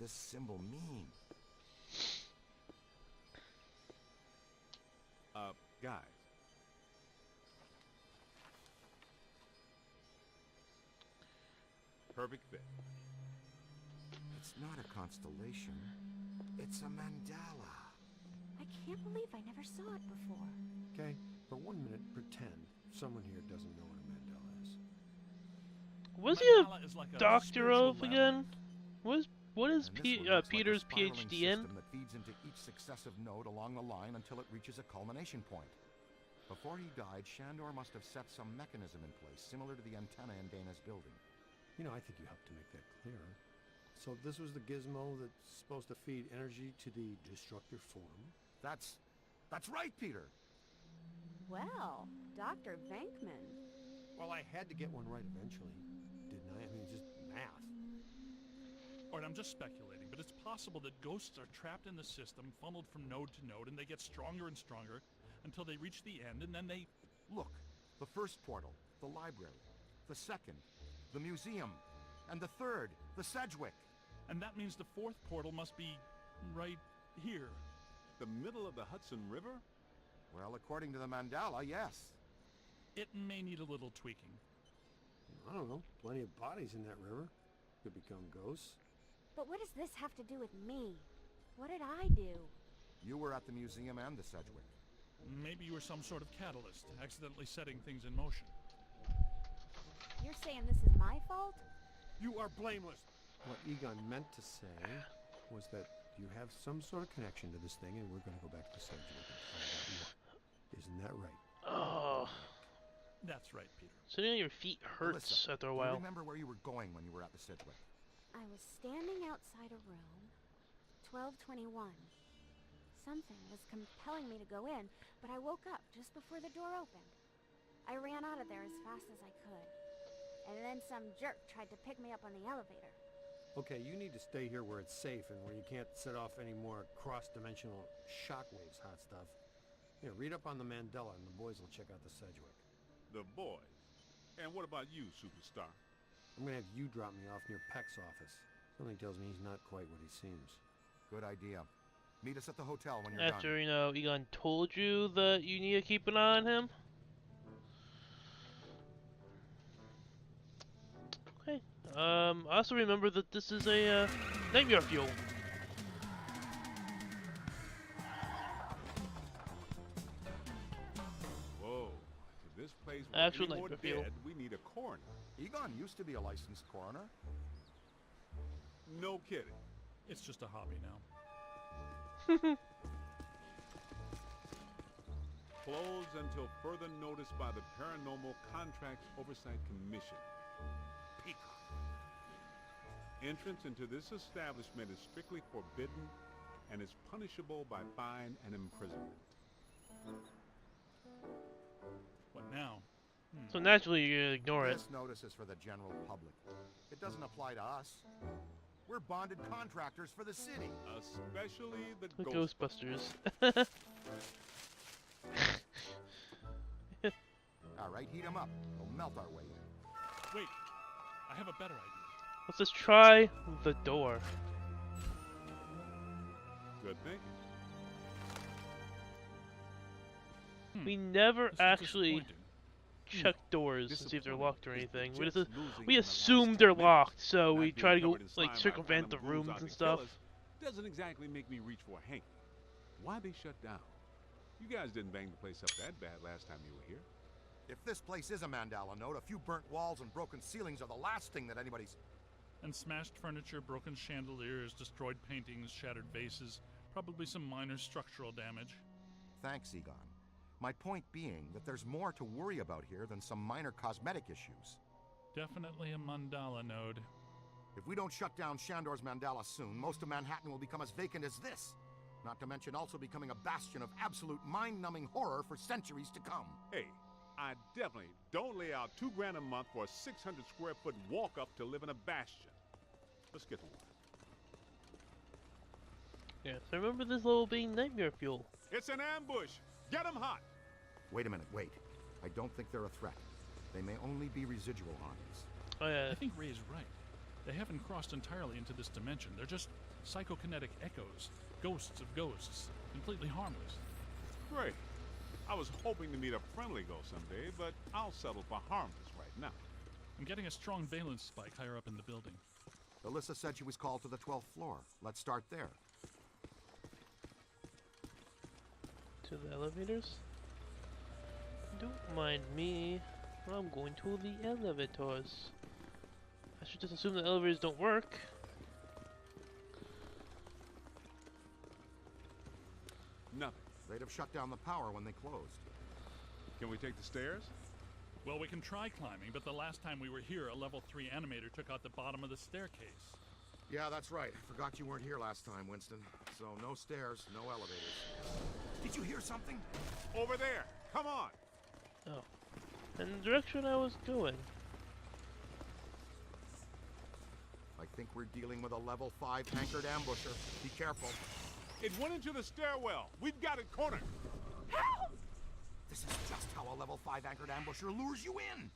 this symbol mean? Guys. Perfect fit. It's not a constellation. It's a mandala. I can't believe I never saw it before. Okay, for 1 minute, pretend someone here doesn't know what a mandala is. Was he Mandala is like a a doctor spiritual of again? What is And this one looks Peter's like a spiraling PhD in? system that feeds into each successive node along the line until it reaches a culmination point. Before he died, Shandor must have set some mechanism in place, similar to the antenna in Dana's building. You know, I think you helped to make that clearer. So this was the gizmo that's supposed to feed energy to the destructor form? That's right, Peter! Well, Dr. Venkman. Well, I had to get one right eventually, didn't I? I mean, just math. Alright, I'm just speculating, but it's possible that ghosts are trapped in the system, funneled from node to node, and they get stronger and stronger until they reach the end, and then they... Look, the first portal, the library. The second, the museum. And the third, the Sedgewick. And that means the fourth portal must be right here. The middle of the Hudson River? Well, according to the mandala, yes. It may need a little tweaking. I don't know. Plenty of bodies in that river. Could become ghosts. But what does this have to do with me? What did I do? You were at the museum and the Sedgewick. Maybe you were some sort of catalyst, accidentally setting things in motion. You're saying this is my fault? You are blameless. What Egon meant to say was that you have some sort of connection to this thing, and we're going to go back to Sedgewick and find out more. Isn't that right? Oh, That's right, Peter. sitting on your feet hurts Alyssa, after a do you while. remember where you were going when you were at the Sedgewick? I was standing outside a room, 1221. Something was compelling me to go in, but I woke up just before the door opened. I ran out of there as fast as I could. And then some jerk tried to pick me up on the elevator. Okay, you need to stay here where it's safe and where you can't set off any more cross-dimensional shockwaves, hot stuff. Here, read up on the Mandela and the boys will check out the Sedgewick. The boys. And what about you, superstar? I'm gonna have you drop me off near Peck's office. Something tells me he's not quite what he seems. Good idea. Meet us at the hotel when you're After, done. you know, Egon told you that you need to keep an eye on him. Okay. I also remember that this is a nightmare fuel. Whoa. If this place were Actual any more nightmare fuel. dead, we need a coroner. Egon used to be a licensed coroner. No kidding. It's just a hobby now. Closed until further notice by the Paranormal Contracts Oversight Commission. Peacock. Entrance into this establishment is strictly forbidden and is punishable by fine and imprisonment. What now? So naturally you ignore it. This notice is for the general public. It doesn't apply to us. We're bonded contractors for the city. Especially the The Ghostbusters. Ghostbusters. All right, heat 'em up. We'll melt our way in. Wait, I have a better idea. Let's just try the door. Good thinking. We never This is actually disappointing. check doors and see if they're Disappointing locked or is the anything. Jets losing We in the assume last they're 10 minutes. locked, so Not we being try to go covered in slime like by circumvent the random rooms ghouls and out to stuff. kill us doesn't exactly make me reach for a hanky. Why'd they shut down? You guys didn't bang the place up that bad last time you were here. If this place is a mandala node, a few burnt walls and broken ceilings are the last thing that anybody's... And smashed furniture, broken chandeliers, destroyed paintings, shattered vases, probably some minor structural damage. Thanks, Egon. My point being that there's more to worry about here than some minor cosmetic issues. Definitely a mandala node. If we don't shut down Shandor's mandala soon, most of Manhattan will become as vacant as this. Not to mention also becoming a bastion of absolute mind-numbing horror for centuries to come. Hey, I definitely don't lay out $2 grand a month for a 600 square foot walk-up to live in a bastion. Let's get to work. Yes, I remember this level being nightmare fuel. It's an ambush. Get 'em hot. Wait a minute, wait. I don't think they're a threat. They may only be residual armies. Oh yeah. I think Ray is right. They haven't crossed entirely into this dimension. They're just psychokinetic echoes, ghosts of ghosts, completely harmless. Great. I was hoping to meet a friendly ghost someday, but I'll settle for harmless right now. I'm getting a strong valence spike higher up in the building. Alyssa said she was called to the 12th floor. Let's start there. To the elevators? Don't mind me. I'm going to the elevators. I should just assume the elevators don't work. Nothing. They'd have shut down the power when they closed. Can we take the stairs? Well, we can try climbing, but the last time we were here, a level 3 animator took out the bottom of the staircase. Yeah, that's right. Forgot you weren't here last time, Winston. So no stairs, no elevators. Did you hear something? Over there! Come on! Oh. In the direction I was going. I think we're dealing with a level 5 anchored ambusher. Be careful. It went into the stairwell. We've got it cornered. Help! This is just how a level 5 anchored ambusher lures you in.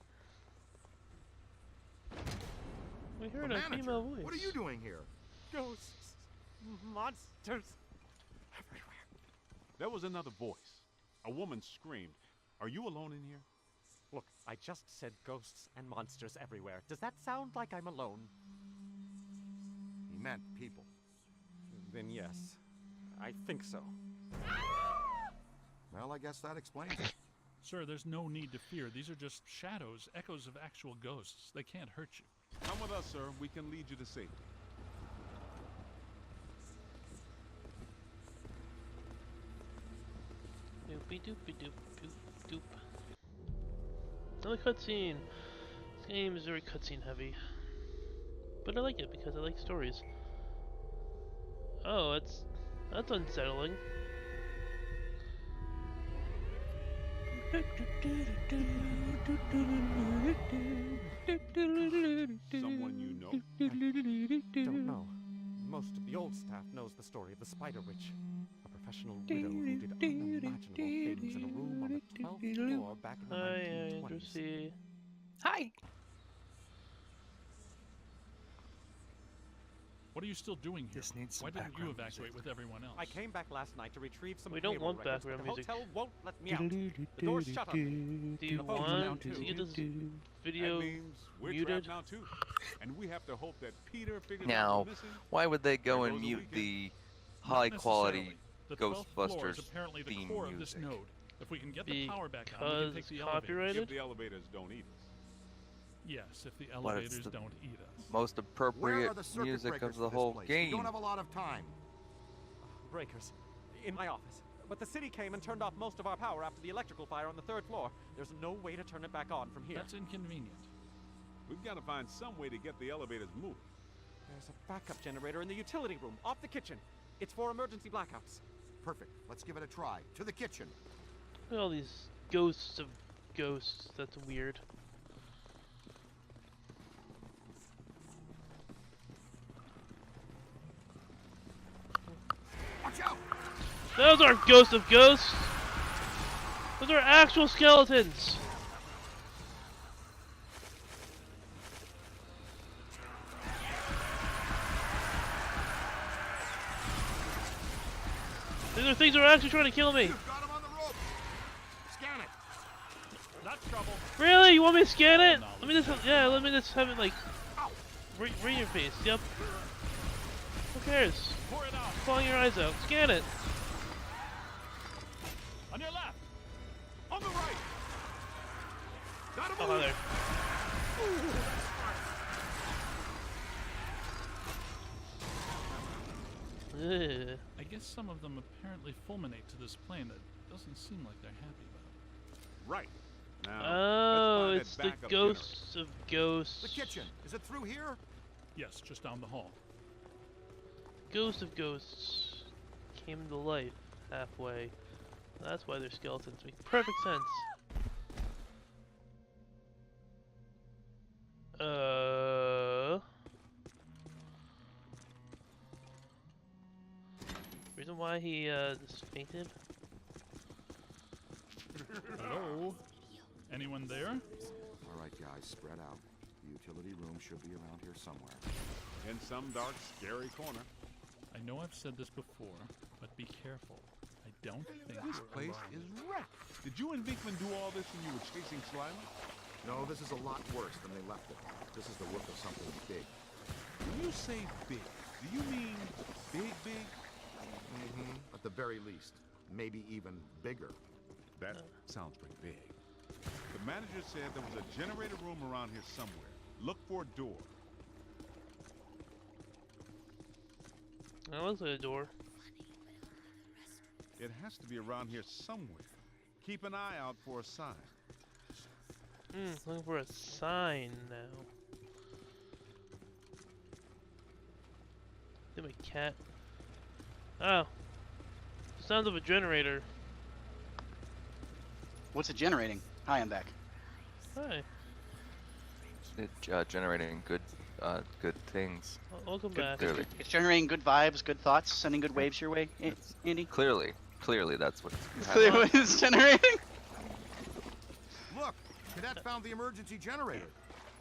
We heard The a manager, female voice. what are you doing here? Ghosts, monsters, everywhere. There was another voice. A woman screamed. Are you alone in here? Look, I just said ghosts and monsters everywhere. Does that sound like I'm alone? He meant people. Then yes, I think so. Well, I guess that explains it. Sir, there's no need to fear. These are just shadows, echoes of actual ghosts. They can't hurt you. Come with us, sir. We can lead you to safety. Doopy doopy doop doop doop. Another cutscene. This game is very cutscene heavy. But I like it because I like stories. Oh, that's unsettling. Someone you know? Don't know. Most of the old staff knows the story of the Spider Witch, a professional widow who did unimaginable things in a room on the 12th floor back in the Hi, 1920s. Andrew. Hi. What are you still doing here? This needs some Why didn't you background evacuate music. with everyone else? I came back last night to retrieve some We don't payroll want records, but background the music. hotel won't let me out. The door's shut on me. Do you The phones are down want to too. get this That video means we're muted? trapped now too. And we have to hope that Peter figures out Now, what's missing. why would they go There and goes a mute weekend. the Not high quality necessarily. The 12th floor is Ghostbusters apparently the theme core of this music? node. If we can get the power back on, we can because take the elevator. copyrighted? If the elevators don't eat us. Yes, if the What, it's elevators the don't eat us. most Where appropriate are the circuit music breakers of for the this whole place? game. We don't have a lot of time. Breakers. In my office. But the city came and turned off most of our power after the electrical fire on the 3rd floor. There's no way to turn it back on from here. That's inconvenient. We've got to find some way to get the elevators moving. There's a backup generator in the utility room, off the kitchen. It's for emergency blackouts. Perfect. Let's give it a try. To the kitchen. Look at all these ghosts of ghosts. That's weird. Watch out! Those aren't ghosts of ghosts! Those are actual skeletons! These are things that are actually trying to kill me! You've got him on the rope. Scan it. That's trouble. Really? You want me to scan it? knowledge. Let me just, yeah, let me just have it like, Ow! right in your face, yep. Who cares? Pour it out. Clawing your eyes out. Scan it! On your left. On the right! Gotta Oh, move. there. Ugh. I guess some of them apparently fulminate to this plane that doesn't seem like they're happy about it. Right. Now, Oh, let's it's find the that backup ghosts of ghosts. The kitchen. Is it through here? Yes, just down the hall. Ghosts of ghosts came to life halfway. That's why they're skeletons. Makes perfect sense. Reason why he just fainted? Hello? Anyone there? All right, guys, spread out. utility room should be around here somewhere. In some dark, scary corner. I know I've said this before, but be careful. I don't think This we're place alone. is wrecked. Did you and Beekman do all this when you were chasing Slimer? No, this is a lot worse than they left it. This is the work of something big. When you say big, do you mean big, big? Mm-hmm. At the very least. Maybe even bigger. That sounds pretty big. The manager said there was a generator room around here somewhere. Look for a door. That looks like a door. It has to be around here somewhere. Keep an eye out for a sign. Looking for a sign now. Give me a cat. Oh. Sounds of a generator. What's it generating? Hi, I'm back. Hi. It's generating good things. Welcome back. Clearly. It's generating good vibes, good thoughts, sending good waves your way, Andy. Clearly, that's what It's clear what it's generating. Look! Cadet found the emergency generator.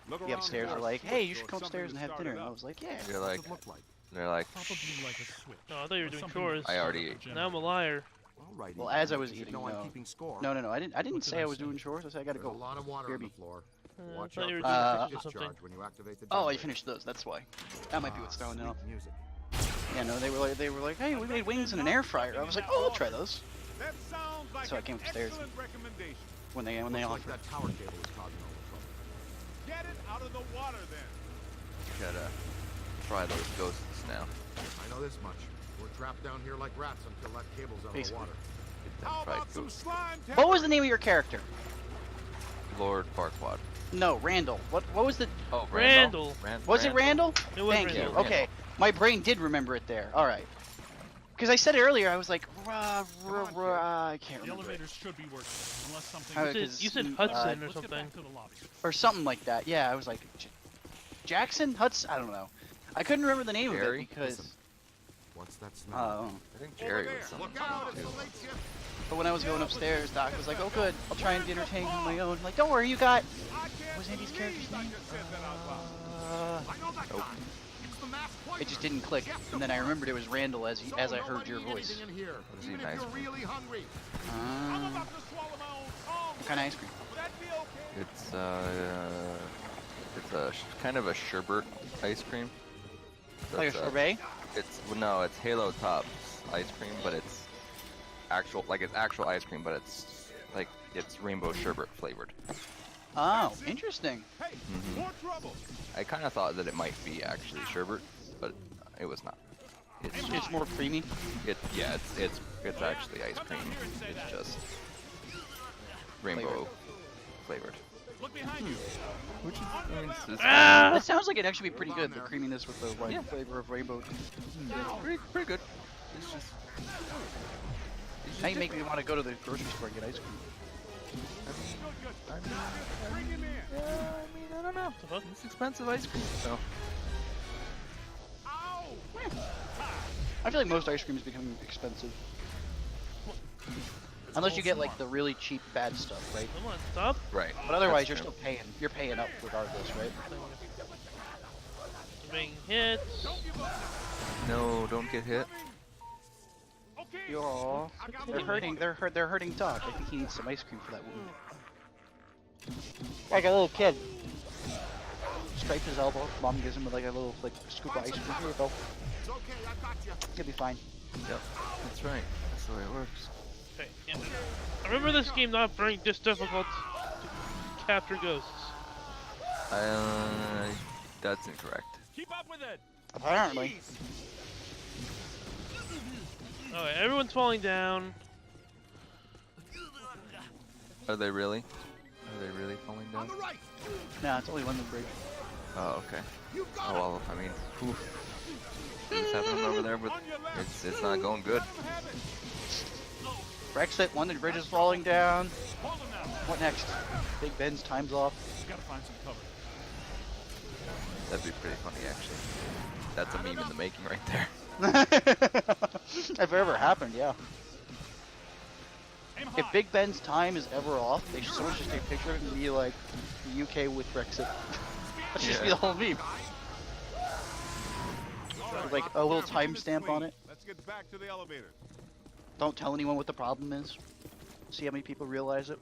Look The around upstairs here. are like, hey, you should Or come something upstairs to and have start dinner. it And I up. was like, yeah. they're What like. does it look like? They're like. Probably like a switch. Oh, I thought you were or doing something chores. that I already starts ate. Now I'm a liar. Alrighty. Well, as I was You should eating, know I'm no. keeping score. No, I didn't What say did I I was say? doing chores. I said I gotta There's a go. lot of water on the Kirby. floor. I Watch thought out you were for doing Uh, dishes or discharge something. when you activate the Oh, generator. you finished those. That's why. That might be what's throwing it Sweet off. music. Yeah, no, they were like, hey, we made wings in an air fryer. I was like, oh, I'll try those. That sounds like So I an came upstairs. excellent recommendation. When they Looks like offered. that tower cable is causing all the trouble. Get it out of the water then. Gotta try those ghosts now. I know this much. We're trapped down here like rats until that cable's out of the Basically. water. Get them How fried about some ghosts. slime? What was the name of your character? Lord Farquaad. No, Randall. What was the? Oh, Randall. Was it Randall? It was Thank Randall. you. Okay, my brain did remember it there. All right. Because I said it earlier, I was like, I can't The remember. It. elevators should be working, unless something. How- You said because, Hudson or Let's get something. back to the lobby. Or something like that. Yeah, I was like, Jackson Hudson. I don't know. I couldn't remember the name Jerry? of it because. What's that smell? I think Jerry was something. Look out! It's the late shift. But when I was going upstairs, Doc was like, "Oh, good. I'll try and be entertained on my own." Like, don't worry, you got. I can't What was Andy's believe character's I name? just said that out loud. I know that guy. It's the masked It poisoner. just didn't click, and then I remembered it was Randall as So I nobody heard your eat voice. anything in here, Was he even nice? if you're really hungry. I'm about to swallow my own tongue. What kind of ice cream? Would that be okay? It's a kind of a sherbet ice cream. So Like a it's sorbet? Well, no, it's Halo Tops ice cream, but it's actual ice cream, but it's rainbow sherbet flavored. Oh, interesting. Hey, Mhm. more trouble. I kind of thought that it might be actually sherbet, but it was not. It's more creamy. It's actually ice cream. It's just rainbow flavored. Look behind you. Which is, it's Ah! It sounds like it'd actually be pretty good. The creaminess with the flavor of rainbow. pretty good. It's just. Now you make me want to go to the grocery store and get ice cream. Bring him in. I don't know. It's expensive ice cream, so. Ow! I feel like most ice cream is becoming expensive. Unless you get like the really cheap bad stuff, right? Come on, stop. Right. But otherwise, That's you're true. still paying. You're paying up regardless, right? Being hits. No, don't get hit. Okay. You're all. They're hurting. They're hurting Doc. I think he needs some ice cream for that wound. Like a little kid. Scrape his elbow. Mom gives him like a little scoop of ice cream. Here you go. It's okay, I got you. He'll be fine. Yep. That's right. That's the way it works. Okay, yeah. I remember this game not being this difficult to capture ghosts. That's incorrect. Keep up with it. Apparently. Okay, everyone's falling down. Are they really? Are they really falling On down? the right. Nah, it's only London Bridge. Oh, okay. You Oh got it. well, I mean, oof. What's happening over there? But it's not going good. Let him have it. Brexit. London Bridge is falling down. Hold him now. What next? Big Ben's time's off. We gotta find some cover. That'd be pretty funny, actually. That's a meme in the making right there. If it ever happened, yeah. Aim If high. Big Ben's time is ever off, they should someone should take a picture of it and be like, the UK with Brexit. That should just be the whole meme. With, like a little timestamp on it. Let's get back to the elevator. Don't tell anyone what the problem is. See how many people realize it.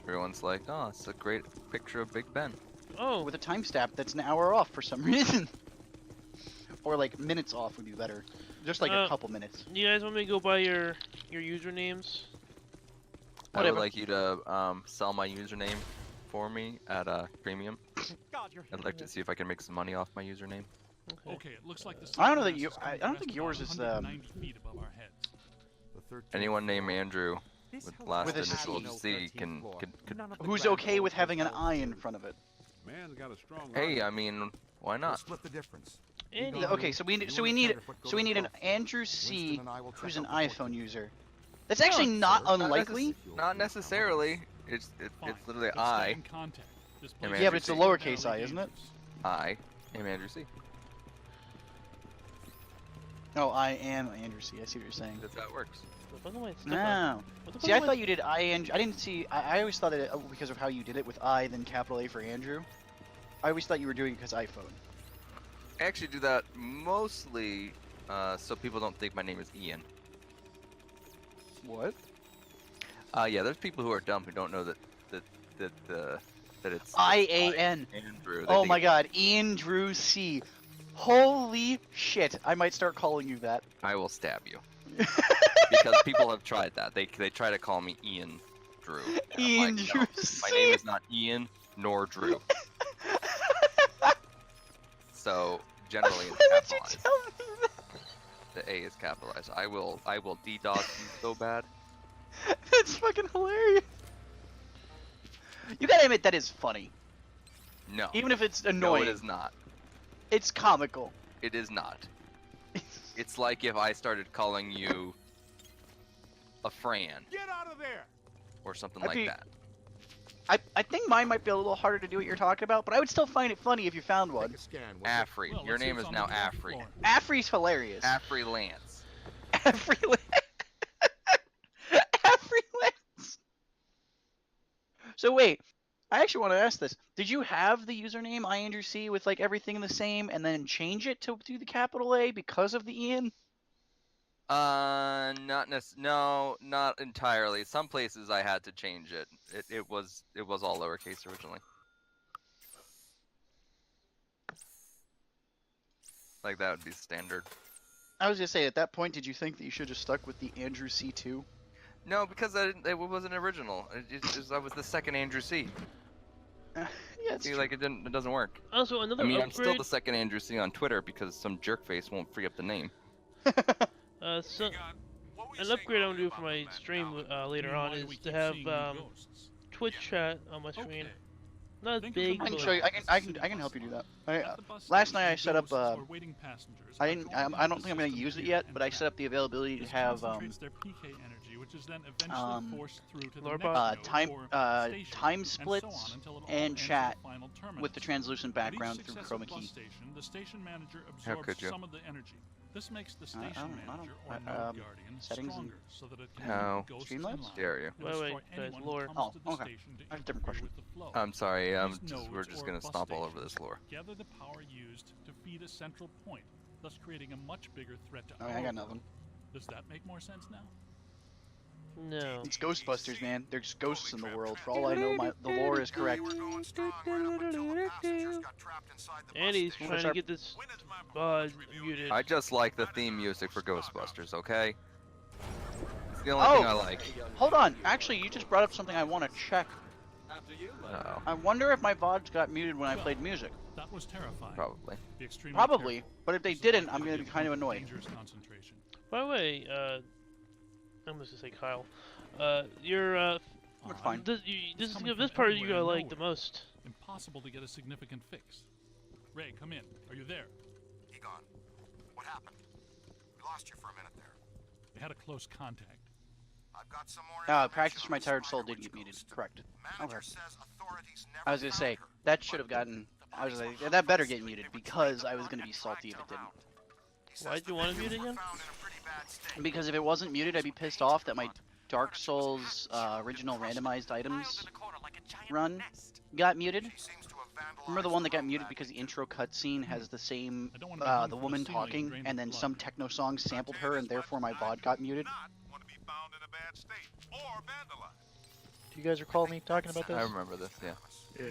Everyone's like, oh, it's a great picture of Big Ben. Oh, With a timestamp that's an hour off for some reason. Or like minutes off would be better. Just like a couple minutes. you guys want me to go by your usernames? I Whatever. would like you to sell my username for me at premium. God, you're I'd like to see if I can make some money off my username. Okay. Okay, it looks like the I don't know that system you- has I to don't rest think about yours is, 190 feet above our heads. The 13th Anyone named floor. Andrew This with house last With a initial C. C can None of the Who's ground okay with floor having an hotels I in do. front of it? Man's got a strong Hey, arm. I mean, why We'll not? split the difference. Andy. Okay, so we You need an Andrew C Winston and I will check who's an out the iPhone portrait. user. That's actually not sir. unlikely. Not necessarily. It's Fine, literally let's stay I. in contact. This Yeah, place man. Yeah, is but it's a extraordinarily lowercase I, isn't it? dangerous. I am Andrew C. Oh, I am Andrew C. I see what you're saying. That's how it works. What the fuck am I stuck on? No. What the See, fuck I am thought you did I Andrew. I didn't see. I always thought that because of how you did it with I, then capital A for Andrew. I always thought you were doing it because iPhone. I actually do that mostly so people don't think my name is Ian. What? Yeah, there's people who are dumb who don't know that it's IAN. Andrew. They Oh think my it's- God, Andrew C. Holy shit! I might start calling you that. I will stab you because people have tried that. They try to call me Ian Drew. And I'm Ian like, Drew no, C. my name is not Ian nor Drew. So generally it's Why would you capitalized. tell me that? The A is capitalized. I will DDoS you so bad. That's fucking hilarious. You gotta admit that is funny, No. even if it's No, annoying. it is not. It's comical. It is not. It's like if I started calling you a Fran Get out of there! or something I'd like be- that. I think mine might be a little harder to do what you're talking about, but I would still find it funny if you found Take one. a scan. will you? Afri. Well, Your let's see name what's is on now the 12th Afri. floor. Afree's hilarious. Afri Lance. Afree Lance. So wait, I actually want to ask this. Did you have the username IAndrewC with like everything the same and then change it to do the capital A because of the Ian? No, not entirely. Some places I had to change it. It was all lowercase originally. Like that would be standard. I was gonna say, at that point, did you think that you should have stuck with the Andrew C2? No, because it wasn't original. I was the second Andrew C. Yeah, it's See, true. like it doesn't work. Also, another I mean, I'm still upgrade. the second Andrew C on Twitter because some jerkface won't free up the name. So, an upgrade I'm gonna do for my stream later on Why do we is to keep have seeing new ghosts? Twitch chat on my screen. Okay. Not Think of big, the I can but show you. like, I can help you do that. At the bus Last station, night I set up, ghosts or waiting passengers I are didn't. drawn I into don't the think I'm gonna system use it here yet, and but I set up back. the availability to This have concentrates their PK energy, which is then eventually um, forced through to the Lore next bot? node time or station, time and so splits on until it all and ends at chat the final terminus. with the translucent At each background through successive chroma bus key. station, the station manager How absorbs could you? some of the energy. This makes the I station don't- manager or I- node guardian settings and- stronger, so that it can How? keep ghosts Streamlabs? in line Dare you? and Wait, destroy guys, anyone who lore. comes Oh, to the okay. station to I have a different interfere question. with the flow. I'm sorry. These We're nodes just or gonna bus stomp all over stations this lore. gather the power used to feed a central point, thus creating a much bigger threat to I our got world. nothing. Does that make more sense now? no. It's Ghostbusters, man. There's ghosts in the world. For all I know, the lore is correct. We were going strong right up until the passengers got trapped inside the bus Andy's station. trying to get this muted. I just like the theme music for Ghostbusters. Okay. It's the only thing I Oh, like. hold on. Actually, you just brought up something I want to check. Oh, I wonder if my VODs got muted when I played music. That was terrifying. probably. Be extremely Probably, careful. but if they This is didn't, likely I'm gonna to be kind of become annoyed. dangerous concentration. By the way, I'm just gonna say Kyle. You're It's fine. this coming this from part you everywhere and like the nowhere. most. Impossible to get a significant fix. Ray, come in. Are you there? Egon, what happened? We lost you for a minute there. We had a close contact. I've got some more Practice information for my on the tired soul Spider did get Witch muted. ghost. Correct. Manager Okay. says authorities never I was gonna found say her, that but should have the gotten. I was bodies like, were that better found get muted because I was gonna be salty if it didn't. He says Why'd the you want to victims mute were again? found in a pretty bad state. Because if it wasn't muted, I'd be pissed off that my Dark Souls original randomized items run got muted. Remember the one that got muted because the intro cutscene has the same, the woman talking, and then some techno song sampled her, and therefore my VOD got muted? Do you guys recall me talking about this? I remember this, yeah. Yeah.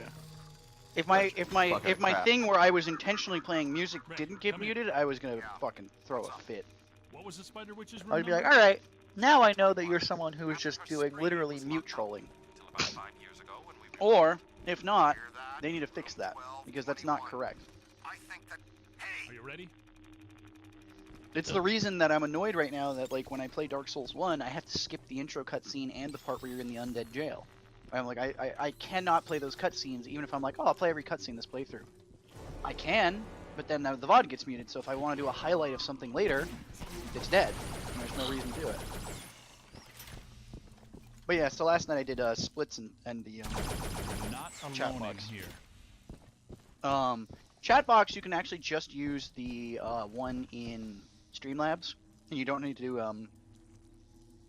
If my crap. thing where I was intentionally playing music didn't get muted, I was gonna fucking throw a fit. What was the Spider Witch's room I'd be like, number? alright, now I know that you're someone who is just doing literally mute trolling. Or, if not, they need to fix that, because that's not correct. Are you ready? It's the reason that I'm annoyed right now that, like, when I play Dark Souls 1, I have to skip the intro cutscene and the part where you're in the undead jail. I'm like, I cannot play those cutscenes, even if I'm like, oh, I'll play every cutscene this playthrough. I can, but then the VOD gets muted, so if I want to do a highlight of something later, it's dead, and there's no reason to do it. But yeah, so last night I did splits and the Not chat alone in box. here. Chat box, you can actually just use the one in Streamlabs, and you don't need to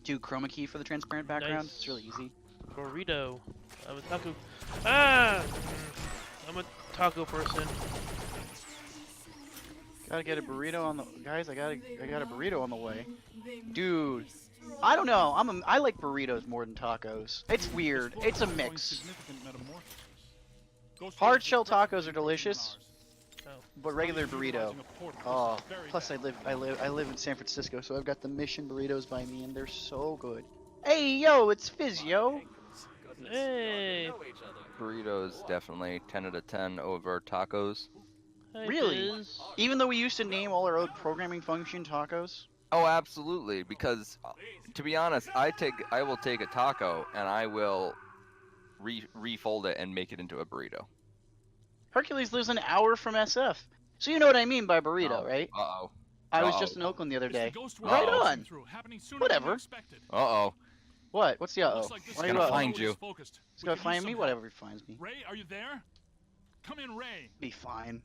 do chroma key for the transparent background. Nice. It's really easy. Burrito. I'm a taco. Ah! I'm a taco person. Gotta get a burrito on the guys. I got a burrito on the way, dude. I don't know. I like burritos more than tacos. It's weird. It's a mix. Hard shell tacos are delicious, but regular burrito. Oh, plus I live in San Francisco, so I've got the Mission burritos by me, and they're so good. Hey yo, it's Physio. Hey! Burritos definitely 10 out of 10 over tacos. Hi, Really? Fizz. Even though we used to name all our old programming function tacos. Oh, absolutely. Because to be honest, I will take a taco and I will refold it and make it into a burrito. Hercules lives an hour from SF, so you know what I mean by burrito, right? Uh-oh. I was Uh-oh. just in Oakland the other day. Ghost Right Witch on. through, happening sooner Whatever. than expected. Uh-oh. What? What's the uh-oh? Looks like this Why are gonna you uh-oh? find you. Focused. He's We gonna could use find some me? help. Whatever he finds me. Ray, are you there? Come in, Ray. Be fine.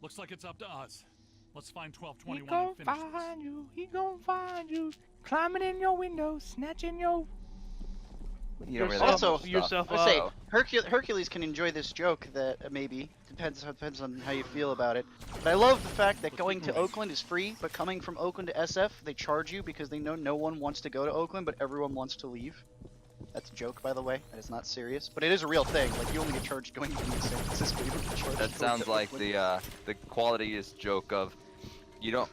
Looks like it's up to us. Let's find He 1221 gon' and finish this. find you, he gon' find you, climbing in your window, snatching your... You don't really Also, know stuff. yourself Let's say Uh-oh. Hercules can enjoy this joke that maybe depends on how you feel about it. But I love the fact that going to Oakland is free, but coming from Oakland to SF, they charge you because they know no one wants to go to Oakland, but everyone wants to leave. That's a joke, by the way. That is not serious, but it is a real thing. Like you only get charged going to San Francisco. You don't get charged That going sounds to like Oakland. the qualityest joke of you don't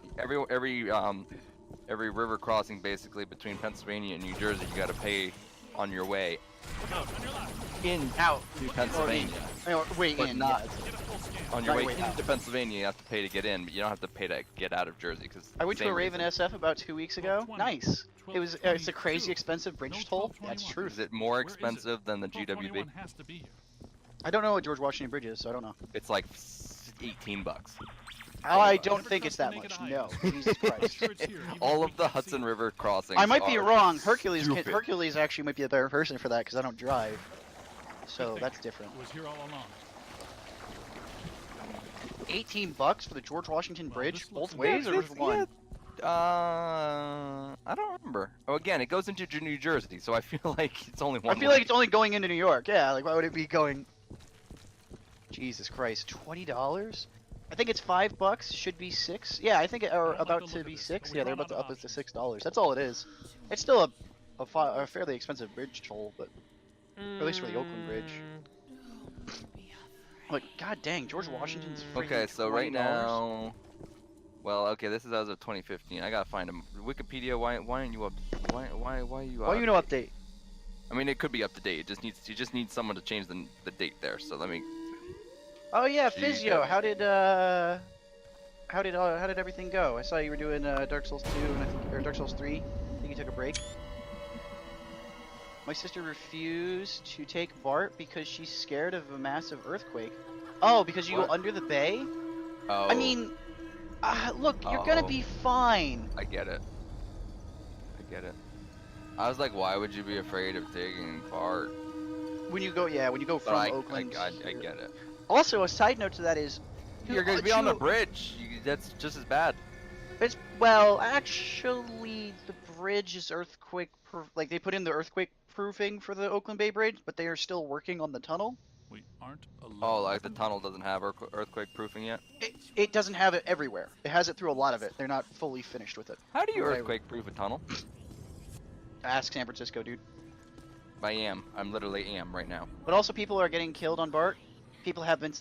every river crossing basically between Pennsylvania and New Jersey you got to pay on your way Out, on your left. in Out. to Pennsylvania. Wait, But in. not- Yeah. Get a full scan. On your Not way your way into Pennsylvania, you have to pay to get in, but you don't have to pay to get out of Jersey. Because I went to a Raven SF about 2 weeks ago. 1220. Nice. It was. It's a crazy 1222. expensive bridge No, toll. That's 1221. true. Is it more Where is it? expensive than the GWB? 1221 has to be here. I don't know what George Washington Bridge is, so I don't know. It's like $18. I don't Never think it's trust that the naked much. eye. No, Jesus Christ. Sure it's here, even All if of we the can't see Hudson it. River crossings. I might be are wrong. Hercules stupid. Hercules actually might be a better person for that because I don't drive. So that's different. It was here all along. $18 for the George Washington Well, Bridge, this looks both ways, or just one? I don't remember. Oh, again, it goes into New Jersey, so I feel like it's only one. I feel like it's only going into New York. Yeah, like why would it be going? Jesus Christ, $20? I think it's $5. Should be $6. Yeah, I think or I'd like about to to look be at this, $6. but we Yeah, they're run about to out up of it to $6. That's all it is. It's still a fairly expensive bridge toll, but at least for the Oakland Bridge. Like, god dang, George Washington's freaking Okay, so right $20. now, well, okay, this is as of 2015. I gotta find them. Wikipedia. Why aren't you up? Why are you? Why you no update? I mean, it could be up to date. You just need someone to change the date there. So let me. Oh yeah, Jeez. Physio. How did everything go? I saw you were doing Dark Souls 2 and I think or Dark Souls 3. I think you took a break. My sister refused to take Bart because she's scared of a massive earthquake. Oh, because you What? go under the bay? Oh. I mean, look, you're gonna Oh. be fine. I get it. I was like, why would you be afraid of taking part? When you go But from I Oakland. get it. Also, a side note to that is, You're gonna be on the bridge. That's just as bad. Well, actually, the bridge is earthquake proof. Like they put in the earthquake proofing for the Oakland Bay Bridge, but they are still working on the tunnel. We aren't alone. Oh, like the tunnel doesn't have earthquake proofing yet? It doesn't have it everywhere. It has it through a lot of it. They're not fully finished with it. How do you Right. earthquake proof a tunnel? Ask San Francisco, dude. I am. I'm literally am right now. But also, people are getting killed on BART. People have been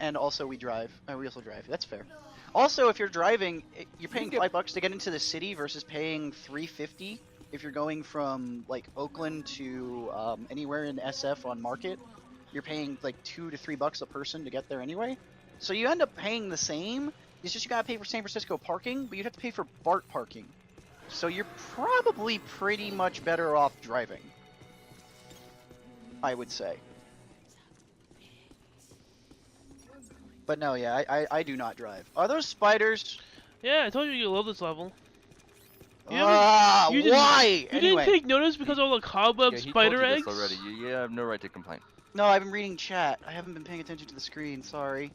and also we drive. We also drive. That's fair. Also, if you're driving, you're paying $5 to get into the city versus paying $3.50 if you're going from like Oakland to anywhere in SF on Market. You're paying like $2 to $3 a person to get there anyway. So you end up paying the same. It's just you gotta pay for San Francisco parking, but you'd have to pay for BART parking. So you're probably pretty much better off driving, I would say. But no, yeah, I do not drive. Are those spiders? Yeah, I told you you love this level. You Why? You Anyway. didn't take notice because all the cobweb Yeah, he spider told you eggs? this already. You have no right to complain. No, I've been reading chat. I haven't been paying attention to the screen. Sorry.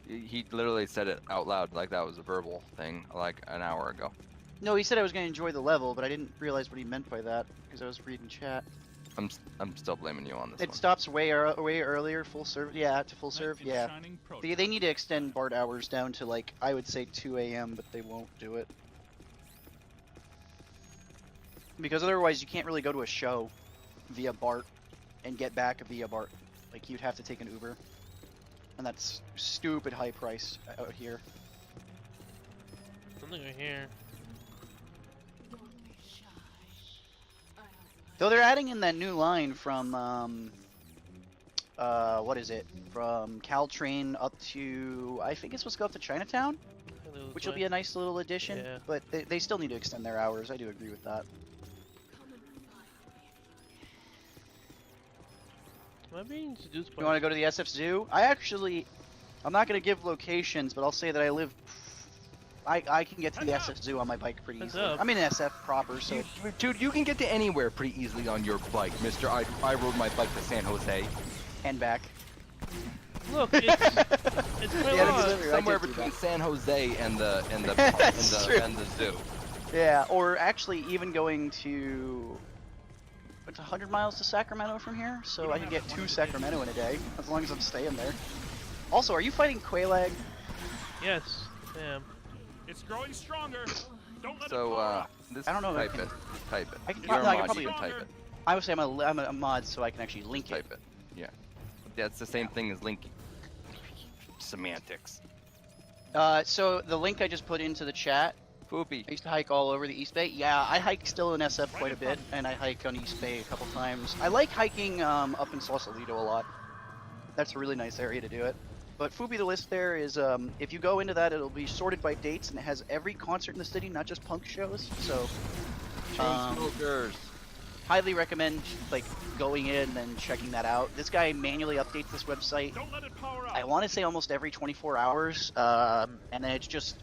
He literally said it out loud like that was a verbal thing like an hour ago. No, he said I was going to enjoy the level, but I didn't realize what he meant by that because I was reading chat. I'm still blaming you on this It one. stops way earlier, full serve. Yeah, to full serve. Yeah. They need to extend BART hours down to like I would say 2 a.m., but they won't do it because otherwise you can't really go to a show via BART and get back via BART. Like you'd have to take an Uber, and that's stupid high price out here. Something right here. Though they're adding in that new line from, what is it? From Caltrain up to, I think it's supposed to go up to Chinatown, which will be a nice little addition. Yeah. But they still need to extend their hours. I do agree with that. Am I being seduced by? You want to go to the SF Zoo? I'm not going to give locations, but I'll say that I live. I can get to the SF Zoo on my bike pretty easily. I'm in SF proper, so. Dude, you can get to anywhere pretty easily on your bike, mister. I rode my bike to San Jose. And back. Look, it's quite long. Somewhere between San Jose and the zoo. Yeah, or actually even going to. It's 100 miles to Sacramento from here, so I can get to Sacramento in a day, as long as I'm staying there. Also, are you fighting Quelaag? Yes, I am. It's growing stronger. Don't let So, this I don't know. type it. Type it. I can, You're a no, I can mod, probably you can type it. I would say I'm a mod, so I can actually link it. Type it. Yeah. That's the same thing as linking. Semantics. So the link I just put into the chat. Poopy. I used to hike all over the East Bay. Yeah, I hike still in SF quite a bit, and I hike on East Bay a couple times. I like hiking up in Sausalito a lot. That's a really nice area to do it. But Fubi, the list there is, if you go into that, it'll be sorted by dates, and it has every concert in the city, not just punk shows. So, highly recommend like going in and checking that out. This guy manually updates this website. Don't let it power up. I want to say almost every 24 hours, and then it's just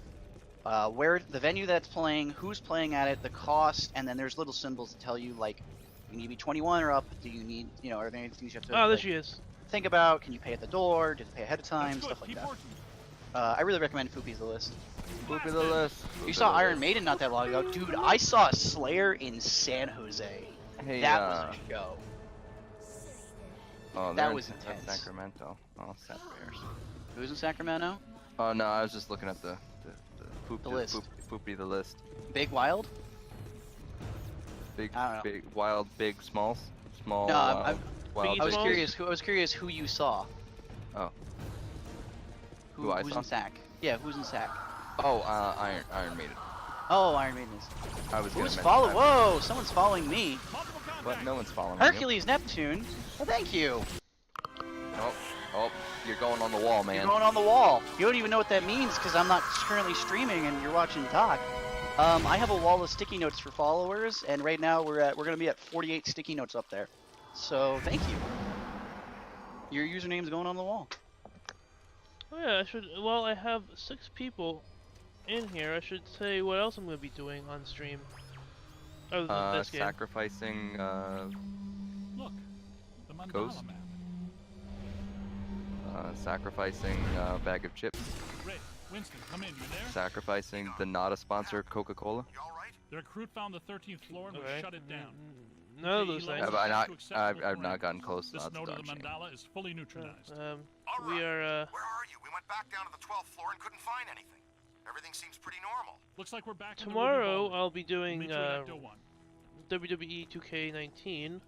where the venue that's playing, who's playing at it, the cost, and then there's little symbols to tell you like, you need to be 21 or up. Do you need, are there any things you have to? Oh, there like, she is. think about? Can you pay at the door? Do you pay ahead of time? Stuff like that. I really recommend Fupi's the list. Fupi the list. You saw Iron Maiden not that long ago, dude. I saw Slayer in San Jose. Hey, that was a show. Oh, that was intense. Sacramento. Oh, sad bears. Who's in Sacramento? Oh no, I was just looking at the list. Fupi the list. Big Wild? Big, wild, big, small. No, Wild, I was curious. I was curious who you saw. Oh. Who I who's saw? in Sac? Yeah, who's in Sac? Oh, Iron Maiden. Oh, Iron Maiden is. I was Who's gonna following? mention that. Whoa, someone's following me. What? No one's following Hercules Neptune. Well, thank you. you. Oh, you're going on the wall, man. You're going on the wall. You don't even know what that means because I'm not currently streaming and you're watching Doc. I have a wall of sticky notes for followers, and right now we're gonna be at 48 sticky notes up there. So thank you. Your username's going on the wall. Oh yeah, I should. Well, I have 6 people in here. I should say what else I'm gonna be doing on stream. Other than this game. Sacrificing. Look, the mandala Ghost. map. Sacrificing a bag of chips. Ray, Winston, come in. You there? Sacrificing the not a sponsor Coca-Cola. They're Their crew found the 13th floor and Okay. shut it down. None of Okay, those Elo, things. Have I not? to acceptable I've not parameters. gotten close This enough to node of the Dark Chain. mandala is fully neutralized. All We right. are, Where are you? We went back down to the 12th floor and couldn't find anything. Everything seems pretty normal. Looks like we're back in the tomorrow Ruby Ballroom. I'll be We'll doing, meet you at Ecto 1. WWE 2K19.